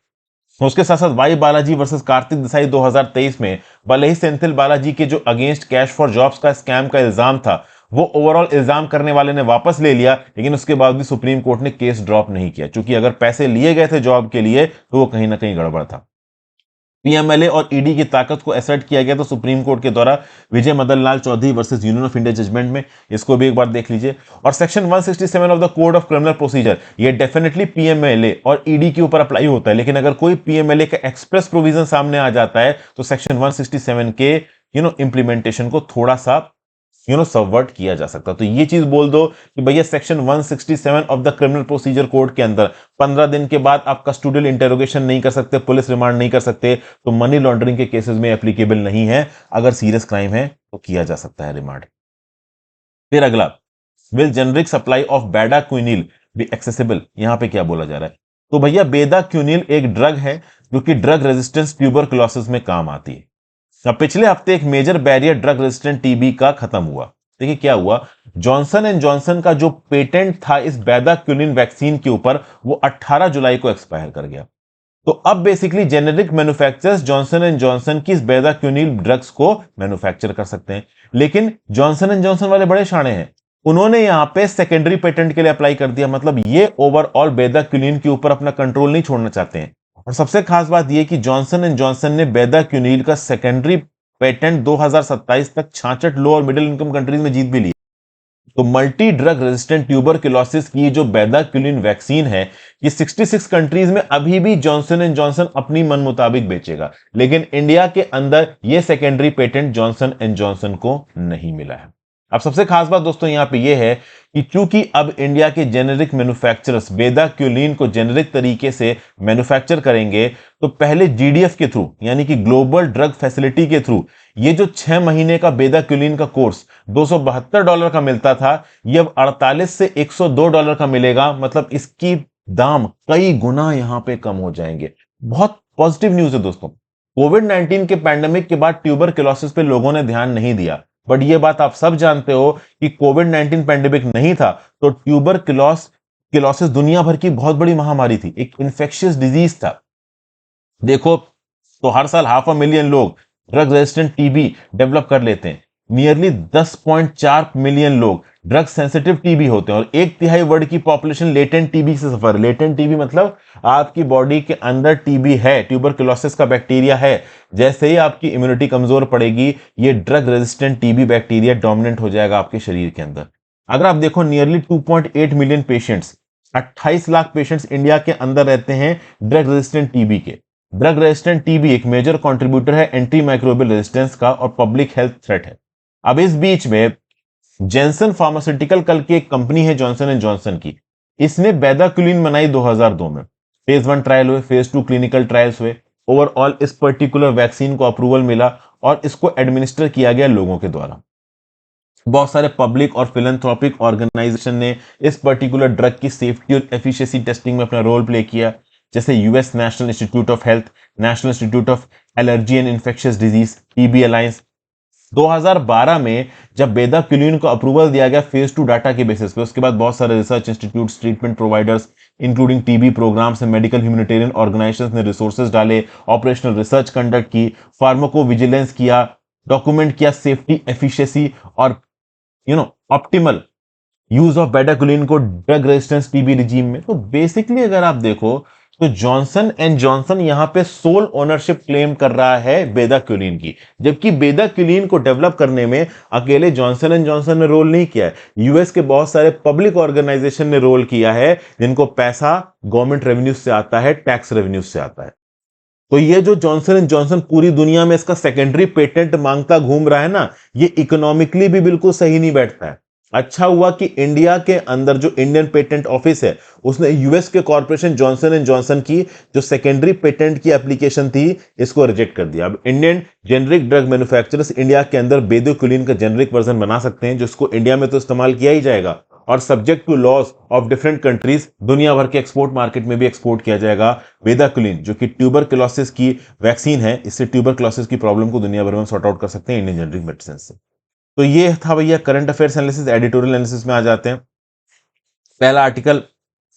उसके साथ साथ वाई बालाजी वर्सेस कार्तिक देसाई 2023 में भले ही सेंथिल बालाजी के जो अगेंस्ट कैश फॉर जॉब्स का स्कैम का इल्जाम था वो ओवरऑल इल्जाम करने वाले ने वापस ले लिया, लेकिन उसके बाद भी सुप्रीम कोर्ट ने केस ड्रॉप नहीं किया, क्योंकि अगर पैसे लिए गए थे जॉब के लिए तो वो कहीं ना कहीं गड़बड़ था। पीएमएलए और ईडी की ताकत को असर्ट किया गया तो सुप्रीम कोर्ट के द्वारा Vijay Madan Lal Chaudhary versus Union of India judgement में, इसको भी एक बार देख लीजिए। और section 167 of the code of criminal procedure ये डेफिनेटली पीएमएलए और ईडी के ऊपर अप्लाई होता है, लेकिन अगर कोई पीएमएलए का एक्सप्रेस प्रोविजन सामने आ जाता है तो सेक्शन 167 के इंप्लीमेंटेशन को थोड़ा सा सबवर्ट किया जा सकता। तो ये चीज बोल दो कि भैया section 167 of the criminal procedure code के अंदर 15 दिन के बाद आप कस्टोडियल इंटेरोगेशन नहीं कर सकते, पुलिस रिमांड नहीं कर सकते, तो मनी लॉन्ड्रिंग के केसेस में एप्लीकेबल नहीं है। अगर सीरियस क्राइम है तो किया जा सकता है रिमांड। फिर अगला, will generic supply of bedaquiline be accessible? यहां पे क्या बोला जा रहा है? तो भैया बेदा क्विनिल एक ड्रग है जो कि ड्रग रेजिस्टेंस ट्यूबरकुलोसिस में काम आती है। अब पिछले हफ्ते एक major barrier drug resistant TB का खत्म हुआ। देखिए क्या हुआ, जॉनसन एंड जॉनसन का जो पेटेंट था इस बेदाक्विलिन वैक्सीन के ऊपर वो 18 जुलाई को एक्सपायर कर गया। तो अब basically generic manufacturers Johnson and Johnson की इस बेदाक्विलिन ड्रग्स को मैन्युफैक्चर कर सकते हैं, लेकिन जॉनसन एंड जॉनसन वाले बड़े शाणे हैं, उन्होंने यहां पे सेकेंडरी पेटेंट के लिए अप्लाई कर दिया। मतलब ये ओवरऑल बेदाक्विलिन के ऊपर अपना कंट्रोल नहीं छोड़ना चाहते हैं। और सबसे खास बात यह कि जॉनसन एंड जॉनसन ने बेदाक्विनिल का सेकेंडरी पेटेंट 2027 तक 66 लो और मिडिल इनकम कंट्रीज में जीत भी लिया। तो मल्टी ड्रग रेजिस्टेंट ट्यूबरकुलोसिस की जो बेदाक्विलिन वैक्सीन है ये 66 कंट्रीज में अभी भी जॉनसन एंड जॉनसन अपनी मन मुताबिक बेचेगा, लेकिन इंडिया के अंदर यह secondary patent Johnson and Johnson को नहीं मिला है। अब सबसे खास बात दोस्तों यहां पे यह है कि चूंकि अब इंडिया के जेनेरिक मैन्युफैक्चरर्स बेदाक्विलिन को जेनेरिक तरीके से मैन्युफैक्चर करेंगे तो पहले जीडीएफ के थ्रू यानी कि ग्लोबल ड्रग फैसिलिटी के थ्रू ये जो 6 महीने का बेदाक्विलिन का कोर्स $272 का मिलता था ये अब 48 से $102 का मिलेगा। मतलब इसकी दाम कई गुना यहां पे कम हो जाएंगे। बहुत पॉजिटिव न्यूज है दोस्तों। कोविड-19 के पैंडेमिक के बाद ट्यूबरकुलोसिस पे लोगों ने ध्यान नहीं दिया, बट ये बात आप सब जानते हो कि कोविड-19 पैंडेमिक नहीं था तो ट्यूबरकुलोसिस दुनिया भर की बहुत बड़ी महामारी थी, एक इन्फेक्शियस डिजीज था। देखो तो हर साल 500,000 लोग ड्रग रेजिस्टेंट टीबी डेवलप कर लेते हैं, नियरली 10.4 मिलियन लोग ड्रग सेंसिटिव टीबी होते हैं और 1/3 वर्ल्ड की पॉपुलेशन लेटेंट टीबी से सफर। लेटेंट टीबी मतलब आपकी बॉडी के अंदर टीबी है, ट्यूबरकुलोसिस का बैक्टीरिया है, जैसे ही आपकी इम्यूनिटी कमजोर पड़ेगी ये drug resistant TB bacteria dominant हो जाएगा आपके शरीर के अंदर। अगर आप देखो nearly 2.8 million patients, 28 lakh patients India के अंदर रहते हैं ड्रग रेजिस्टेंट टीबी के। ड्रग रेजिस्टेंट टीबी एक मेजर कंट्रीब्यूटर है एंटी माइक्रोबियल रेजिस्टेंस का और पब्लिक हेल्थ थ्रेट है। अब इस बीच में जेंसन फार्मास्यूटिकल कल की एक कंपनी है जॉनसन एंड जॉनसन की, इसने बेदाक्विलिन बनाई 2002 में। फेज 1 ट्रायल हुए, फेज 2 क्लिनिकल ट्रायल्स हुए, ओवरऑल इस पर्टिकुलर वैक्सीन को अप्रूवल मिला और इसको एडमिनिस्टर किया गया लोगों के द्वारा। बहुत सारे पब्लिक और फिलैंथ्रोपिक ऑर्गेनाइजेशन ने इस पर्टिकुलर ड्रग की सेफ्टी और एफिशिएंसी टेस्टिंग में अपना रोल प्ले किया, जैसे US national institute of health, national institute of allergy and infectious disease, TB alliance. 2012 में जब बेदाक्विलिन को अप्रूवल दिया गया फेज 2 डाटा के बेसिस पे, उसके बाद बहुत सारे research institutes, treatment providers including TB programmes and medical humanitarian organisations ने रिसोर्सेज डाले, ऑपरेशनल रिसर्च कंडक्ट की, फार्माको विजिलेंस किया, डॉक्यूमेंट किया सेफ्टी, एफिशिएंसी और ऑप्टिमल यूज ऑफ बेडाक्विलिन को ड्रग रेजिस्टेंस टीबी रिजीम में। तो बेसिकली अगर आप देखो तो जॉनसन एंड जॉनसन यहां पे सोल ओनरशिप क्लेम कर रहा है बेदाक्विलिन की, जबकि बेदाक्विलिन को डेवलप करने में अकेले जॉनसन एंड जॉनसन ने रोल नहीं किया है, यूएस के बहुत सारे पब्लिक ऑर्गेनाइजेशन ने रोल किया है, जिनको पैसा गवर्नमेंट रेवेन्यू से आता है, टैक्स रेवेन्यू से आता है। तो ये जो जॉनसन एंड जॉनसन पूरी दुनिया में इसका सेकेंडरी पेटेंट मांगता घूम रहा है ना, ये इकोनॉमिकली भी बिल्कुल सही नहीं बैठता है। अच्छा हुआ कि इंडिया के अंदर जो इंडियन पेटेंट ऑफिस है उसने यूएस के कॉर्पोरेशन जॉनसन एंड जॉनसन की जो सेकेंडरी पेटेंट की एप्लीकेशन थी इसको रिजेक्ट कर दिया। अब Indian generic drug manufacturers India के अंदर बेदाक्विलिन का जेनरिक वर्जन बना सकते हैं, जिसको इंडिया में तो इस्तेमाल किया ही जाएगा और subject to laws of different countries दुनिया भर के एक्सपोर्ट मार्केट में भी एक्सपोर्ट किया जाएगा बेदाक्विलिन, जो कि ट्यूबरकुलोसिस की वैक्सीन है। इससे ट्यूबरकुलोसिस की प्रॉब्लम को दुनिया भर में सॉर्ट आउट कर सकते हैं इंडियन जेनरिक मेडिसिन से। तो ये था भैया current affairs analysis. Editorial analysis में आ जाते हैं। पहला आर्टिकल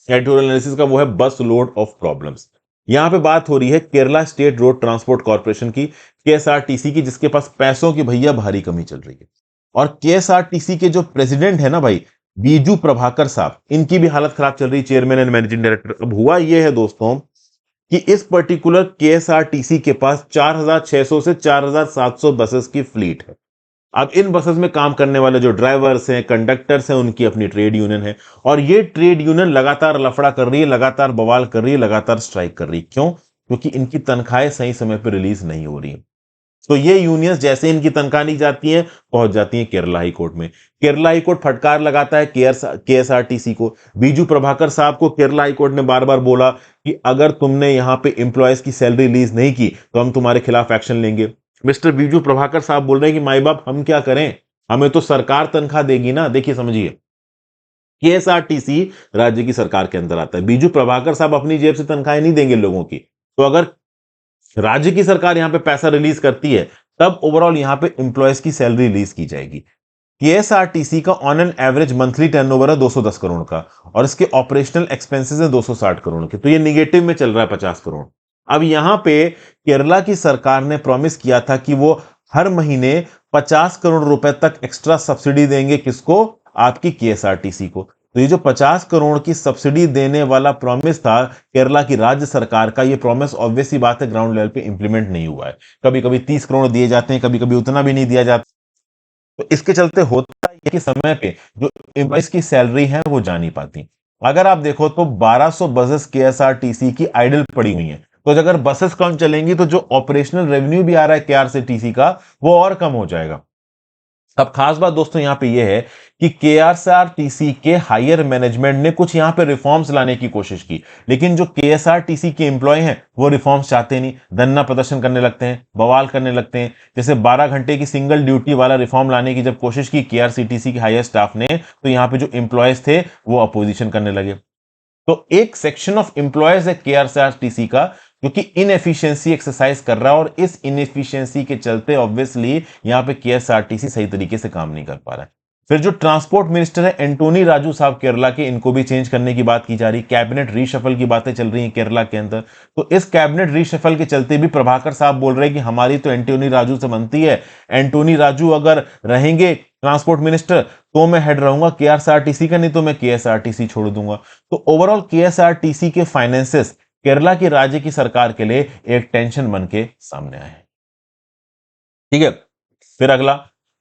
एडिटोरियल एनालिसिस का वो है बस लोड ऑफ प्रॉब्लम्स। यहां पे बात हो रही है Kerala state road transport corporation की, केएसआरटीसी की, जिसके पास पैसों की भैया भारी कमी चल रही है। और केएसआरटीसी के जो प्रेसिडेंट है ना भाई बीजू प्रभाकर साहब, इनकी भी हालत खराब चल रही, चेयरमैन एंड मैनेजिंग डायरेक्टर। अब हुआ यह है दोस्तों कि इस पर्टिकुलर केएसआरटीसी के पास 4600 से 4700 बसेस की फ्लीट है। अब इन बसेस में काम करने वाले जो ड्राइवर्स हैं, कंडक्टर्स हैं, उनकी अपनी ट्रेड यूनियन है और ये ट्रेड यूनियन लगातार लफड़ा कर रही है, लगातार बवाल कर रही है, लगातार स्ट्राइक कर रही है। क्यों? क्योंकि इनकी तनख्वाहें सही समय पर रिलीज नहीं हो रही। तो ये यूनियंस जैसे इनकी तनख्वाह नहीं जाती है पहुंच जाती है केरला हाई कोर्ट में। केरला हाई कोर्ट फटकार लगाता है केएसआरटीसी को। बीजू प्रभाकर साहब को केरला हाई कोर्ट ने बार बार बोला कि अगर तुमने यहां पे एम्प्लॉयज की सैलरी रिलीज नहीं की तो हम तुम्हारे खिलाफ एक्शन लेंगे। मिस्टर बीजू प्रभाकर साहब बोल रहे हैं कि माई बाप हम क्या करें, हमें तो सरकार तनख्वाह देगी ना। देखिए समझिए, केएसआरटीसी राज्य की सरकार के अंदर आता है, बीजू प्रभाकर साहब अपनी जेब से तनख्वाहें नहीं देंगे लोगों की। तो अगर राज्य की सरकार यहां पे पैसा रिलीज करती है तब ओवरऑल यहां पे एम्प्लॉयज की सैलरी रिलीज की जाएगी। केएसआरटीसी का on an average monthly turnover है 210 करोड़ का और इसके ऑपरेशनल एक्सपेंसेस है 260 करोड़ के, तो ये निगेटिव में चल रहा है 50 करोड़। अब यहां पे केरला की सरकार ने प्रॉमिस किया था कि वो हर महीने 50 करोड़ रुपए तक एक्स्ट्रा सब्सिडी देंगे, किसको? आपकी केएसआरटीसी को। तो ये जो 50 करोड़ की सब्सिडी देने वाला प्रॉमिस था केरला की राज्य सरकार का, ये प्रॉमिस ऑब्वियस सी बात है ग्राउंड लेवल पे इंप्लीमेंट नहीं हुआ है। कभी कभी 30 करोड़ दिए जाते हैं, कभी कभी उतना भी नहीं दिया जाता। तो इसके चलते होता है कि समय पे जो एम्प्लॉइज की सैलरी है वो जा नहीं पाती। अगर आप देखो तो 1200 बसेस केएसआरटीसी की आइडल पड़ी हुई हैं, तो अगर बसेस कम चलेंगी तो जो ऑपरेशनल रेवेन्यू भी आ रहा है केआरसीटीसी का वो और कम हो जाएगा। अब खास बात दोस्तों यहां पे ये है कि केएसआरटीसी के हायर मैनेजमेंट ने कुछ यहां पे रिफॉर्म्स लाने की कोशिश की, लेकिन जो केएसआरटीसी के एम्प्लॉय हैं वो रिफॉर्म्स चाहते नहीं, धरना प्रदर्शन करने लगते हैं, बवाल करने लगते हैं। जैसे 12 घंटे की सिंगल ड्यूटी वाला रिफॉर्म लाने की जब कोशिश की केआरसीटीसी के हायर स्टाफ ने, तो यहां पे जो एम्प्लॉयज थे वो अपोजिशन करने लगे। तो एक सेक्शन ऑफ एम्प्लॉयज है केआरसीटीसी का क्योंकि इनएफिशिएंसी एक्सरसाइज कर रहा है और इस इनएफिशिएंसी के चलते ऑब्वियसली यहां पे केएसआरटीसी सही तरीके से काम नहीं कर पा रहा है। फिर जो ट्रांसपोर्ट मिनिस्टर है एंटोनी राजू साहब केरला के, इनको भी चेंज करने की बात की जा रही, कैबिनेट रीशफल की बातें चल रही हैं केरला के अंदर। तो इस कैबिनेट रीशफल के चलते भी प्रभाकर साहब बोल रहे हैं कि हमारी तो एंटोनी राजू से बनती है, एंटोनी राजू अगर रहेंगे ट्रांसपोर्ट मिनिस्टर तो मैं हेड रहूंगा केएसआरटीसी का, नहीं तो मैं केएसआरटीसी छोड़ दूंगा। तो ओवरऑल केएसआरटीसी के फाइनेंसेस केरला की राज्य की सरकार के लिए एक टेंशन बन के सामने आए। ठीक है, फिर अगला,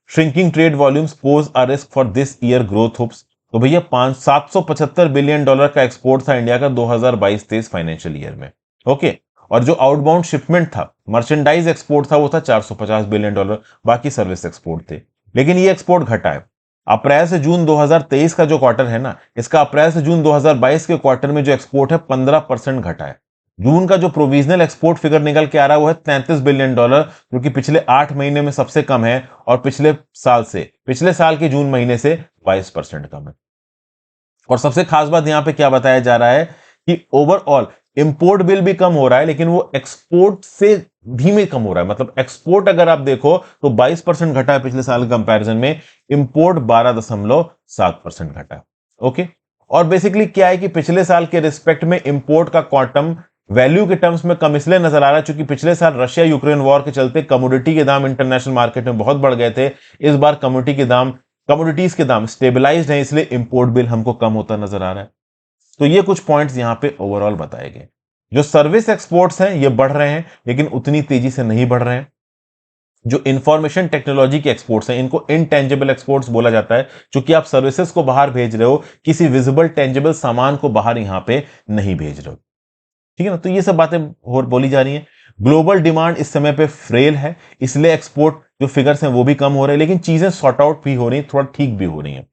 shrinking trade volumes pose a risk for this year growth hopes. तो भैया 775 बिलियन डॉलर का एक्सपोर्ट था इंडिया का 2022-23 फाइनेंशियल ईयर में। ओके, और जो आउटबाउंड शिपमेंट था, मर्चेंडाइज एक्सपोर्ट था, वो था 450 बिलियन डॉलर, बाकी सर्विस एक्सपोर्ट थे। लेकिन ये एक्सपोर्ट घटा है। अप्रैल से जून 2023 का जो क्वार्टर है ना, इसका अप्रैल से जून 2022 के क्वार्टर में जो एक्सपोर्ट है 15% घटा है। जून का जो प्रोविजनल एक्सपोर्ट फिगर निकल के आ रहा है वो है 33 बिलियन डॉलर, जो कि पिछले 8 महीने में सबसे कम है, और पिछले साल के जून महीने से 22% कम है। और सबसे खास बात यहां पे क्या बताया जा रहा है कि ओवरऑल इंपोर्ट बिल भी कम हो रहा है, लेकिन वो एक्सपोर्ट से धीमे कम हो रहा है। मतलब एक्सपोर्ट अगर आप देखो तो 22% घटा है पिछले साल के कंपैरिजन में, इंपोर्ट 12.7% घटा है। ओके, और बेसिकली क्या है कि पिछले साल के रिस्पेक्ट में इंपोर्ट का क्वांटम वैल्यू के टर्म्स में कम इसलिए नजर आ रहा है क्योंकि पिछले साल रशिया यूक्रेन वॉर के चलते कमोडिटी के दाम इंटरनेशनल मार्केट में बहुत बढ़ गए थे। इस बार कमोडिटीज के दाम स्टेबलाइज्ड हैं, इसलिए इंपोर्ट बिल हमको कम होता नजर आ रहा है। तो ये कुछ पॉइंट्स यहां पे ओवरऑल बताए गए। जो सर्विस एक्सपोर्ट्स हैं ये बढ़ रहे हैं, लेकिन उतनी तेजी से नहीं बढ़ रहे हैं। जो इंफॉर्मेशन टेक्नोलॉजी के एक्सपोर्ट्स हैं इनको इनटेंजिबल एक्सपोर्ट्स बोला जाता है, क्योंकि आप सर्विसेज को बाहर भेज रहे हो, किसी विजिबल टेंजिबल सामान को बाहर यहां पे नहीं भेज रहे हो। ठीक है ना, तो ये सब बातें और बोली जा रही हैं। ग्लोबल डिमांड इस समय पे फ्रेल है, इसलिए एक्सपोर्ट जो फिगर्स हैं वो भी कम हो रहे हैं, लेकिन चीजें सॉर्ट आउट भी हो रही हैं, थोड़ा ठीक भी हो रही हैं।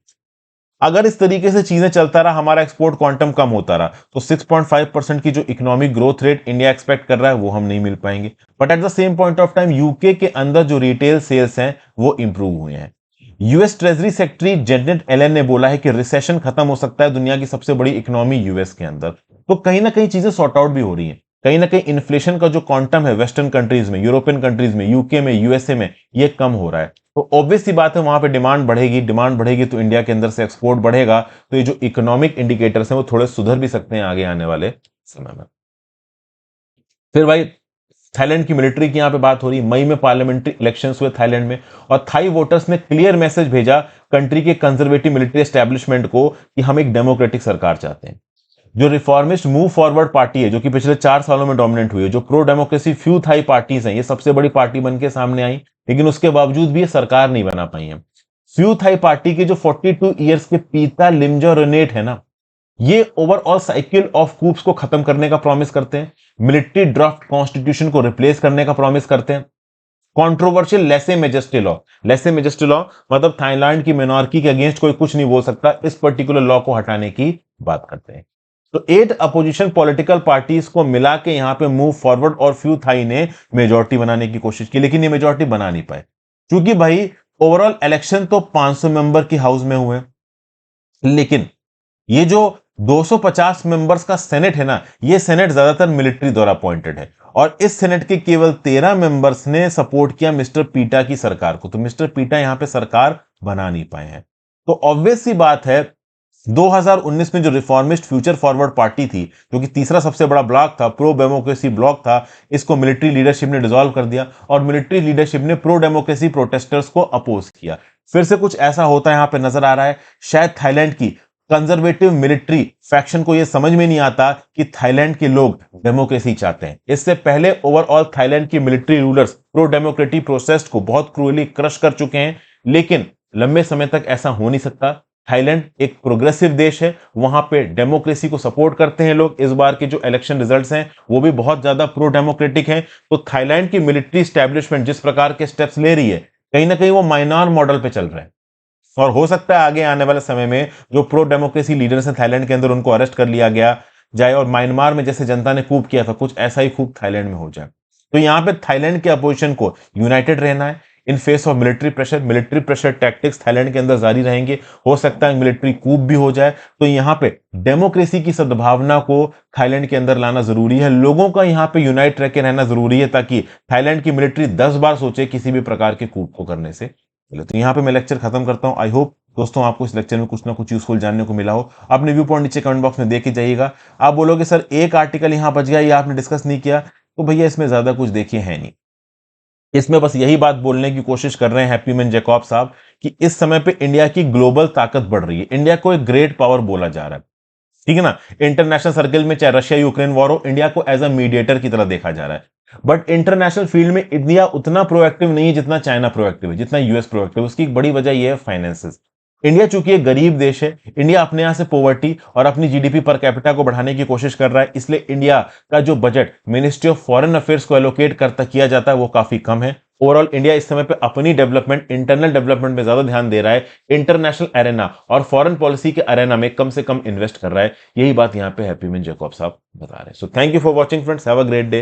अगर इस तरीके से चीजें चलता रहा, हमारा एक्सपोर्ट क्वांटम कम होता रहा, तो 6.5% की जो economic growth rate India expect कर रहा है वो हम नहीं मिल पाएंगे। But at the same point of time UK के अंदर जो रिटेल सेल्स हैं वो इंप्रूव हुए हैं। US treasury secretary Janet Yellen ने बोला है कि रिसेशन खत्म हो सकता है, दुनिया की सबसे बड़ी इकोनॉमी यूएस के अंदर। तो कहीं ना कहीं चीजें सॉर्ट आउट भी हो रही हैं। कहीं ना कहीं इन्फ्लेशन का जो क्वांटम है वेस्टर्न कंट्रीज में, यूरोपियन कंट्रीज में, यूके में, यूएसए में, ये कम हो रहा है। तो ऑब्वियस सी बात है वहां पे डिमांड बढ़ेगी तो इंडिया के अंदर से एक्सपोर्ट बढ़ेगा। तो ये जो इकोनॉमिक इंडिकेटर्स हैं वो थोड़े सुधर भी सकते हैं आगे आने वाले समय में। फिर भाई थाईलैंड की मिलिट्री की यहां पे बात हो रही है। मई में पार्लियामेंट्री इलेक्शंस हुए थाईलैंड में, और थाई वोटर्स ने क्लियर मैसेज भेजा कंट्री के कंजर्वेटिव मिलिट्री एस्टेब्लिशमेंट को कि हम एक डेमोक्रेटिक सरकार चाहते हैं। जो रिफॉर्मिस्ट मूव फॉरवर्ड पार्टी है, जो कि पिछले 4 सालों में डोमिनेंट हुई है, जो pro democracy few Thai parties हैं, ये सबसे बड़ी पार्टी बन के सामने आई, लेकिन उसके बावजूद भी ये सरकार नहीं बना पाई है। फ्यू थाई पार्टी के जो 42 ईयर्स के पीता लिमजो रनेट है ना, ये ओवरऑल साइकिल ऑफ कूप्स को खत्म करने का प्रॉमिस करते हैं, मिलिट्री ड्राफ्ट कॉन्स्टिट्यूशन को रिप्लेस करने का प्रॉमिस करते हैं, कंट्रोवर्शियल लेसे मेजेस्टी लॉ मतलब थाईलैंड की मिनॉर्की के अगेंस्ट कोई कुछ नहीं बोल सकता, इस पर्टिकुलर लॉ को हटाने की बात करते हैं। तो 8 अपोजिशन पॉलिटिकल पार्टीज को मिला के यहां पे मूव फॉरवर्ड और फ्यू थाई ने मेजॉरिटी बनाने की कोशिश की, लेकिन ये मेजॉरिटी बना नहीं पाए, क्योंकि भाई ओवरऑल इलेक्शन तो 500 मेंबर की हाउस में हुए, लेकिन ये जो 250 मेंबर्स का सेनेट है ना, ये सेनेट ज्यादातर मिलिट्री द्वारा अपॉइंटेड है, और इस सेनेट के केवल 13 मेंबर्स ने सपोर्ट किया मिस्टर पीटा की सरकार को। तो मिस्टर पीटा यहां पे सरकार बना नहीं पाए हैं। तो ऑब्वियस सी बात है 2019 में जो रिफॉर्मिस्ट फ्यूचर फॉरवर्ड पार्टी थी, जो कि तीसरा सबसे बड़ा ब्लॉक था, प्रो डेमोक्रेसी ब्लॉक था, इसको मिलिट्री लीडरशिप ने डिसॉल्व कर दिया, और मिलिट्री लीडरशिप ने प्रो डेमोक्रेसी प्रोटेस्टर्स को अपोज किया। फिर से कुछ ऐसा होता है यहां पे नजर आ रहा है। शायद थाईलैंड की कंजर्वेटिव मिलिट्री फैक्शन को यह समझ में नहीं आता कि थाईलैंड के लोग डेमोक्रेसी चाहते हैं। इससे पहले ओवरऑल थाईलैंड की military rulers pro democratic process को बहुत क्रूअली क्रश कर चुके हैं, लेकिन लंबे समय तक ऐसा हो नहीं सकता। थाईलैंड एक प्रोग्रेसिव देश है, वहां पे डेमोक्रेसी को सपोर्ट करते हैं लोग। इस बार के जो इलेक्शन रिजल्ट्स हैं वो भी बहुत ज्यादा प्रो डेमोक्रेटिक हैं। तो थाईलैंड की मिलिट्री स्टैब्लिशमेंट जिस प्रकार के स्टेप्स ले रही है, कहीं ना कहीं वो माइनॉर मॉडल पे चल रहे हैं, और हो सकता है आगे आने वाले समय में जो प्रो डेमोक्रेसी लीडर्स हैं थाईलैंड के अंदर, उनको अरेस्ट कर लिया गया जाए, और म्यांमार में जैसे जनता ने कूप किया था, कुछ ऐसा ही कूप थाईलैंड में हो जाए। तो यहां पे थाईलैंड के अपोजिशन को यूनाइटेड रहना है in face of military pressure tactics Thailand के अंदर जारी रहेंगे। हो सकता है मिलिट्री कूप भी हो जाए। तो यहां पे डेमोक्रेसी की सद्भावना को थाईलैंड के अंदर लाना जरूरी है, लोगों का यहां पे यूनाइट रह के रहना जरूरी है, ताकि थाईलैंड की मिलिट्री 10 बार सोचे किसी भी प्रकार के कूप को करने से। तो यहां पे मैं लेक्चर खत्म करता हूं। आई होप दोस्तों आपको इस लेक्चर में कुछ ना कुछ यूजफुल जानने को मिला हो, अपने व्यू पॉइंट नीचे कमेंट बॉक्स में दे के जाइएगा। आप बोलोगे सर एक आर्टिकल यहां बच गया, ये आपने डिस्कस नहीं किया, तो भैया इसमें ज्यादा कुछ देखिए है नहीं। इसमें बस यही बात बोलने की कोशिश कर रहे हैं हैप्पी मैन जैकब साहब कि इस समय पे इंडिया की ग्लोबल ताकत बढ़ रही है, इंडिया को एक ग्रेट पावर बोला जा रहा है, ठीक है ना। इंटरनेशनल सर्कल में चाहे रशिया यूक्रेन वॉर हो, इंडिया को एज अ मीडिएटर की तरह देखा जा रहा है। बट इंटरनेशनल फील्ड में इंडिया उतना प्रोएक्टिव नहीं है जितना चाइना प्रोएक्टिव है, जितना यूएस प्रोएक्टिव है। उसकी एक बड़ी वजह यह है फाइनेंसेस। इंडिया चूंकि एक गरीब देश है, इंडिया अपने यहां से पॉवर्टी और अपनी जीडीपी पर कैपिटा को बढ़ाने की कोशिश कर रहा है, इसलिए इंडिया का जो budget ministry of foreign affairs को एलोकेट करता किया जाता है वो काफी कम है। ओवरऑल इंडिया इस समय पे अपनी डेवलपमेंट, इंटरनल डेवलपमेंट में ज्यादा ध्यान दे रहा है, इंटरनेशनल एरेना और फॉरेन पॉलिसी के एरेना में कम से कम इन्वेस्ट कर रहा है। यही बात यहां पे हैप्पी मैन जैकब साहब बता रहे हैं। So thank you for watching friends, have a great day.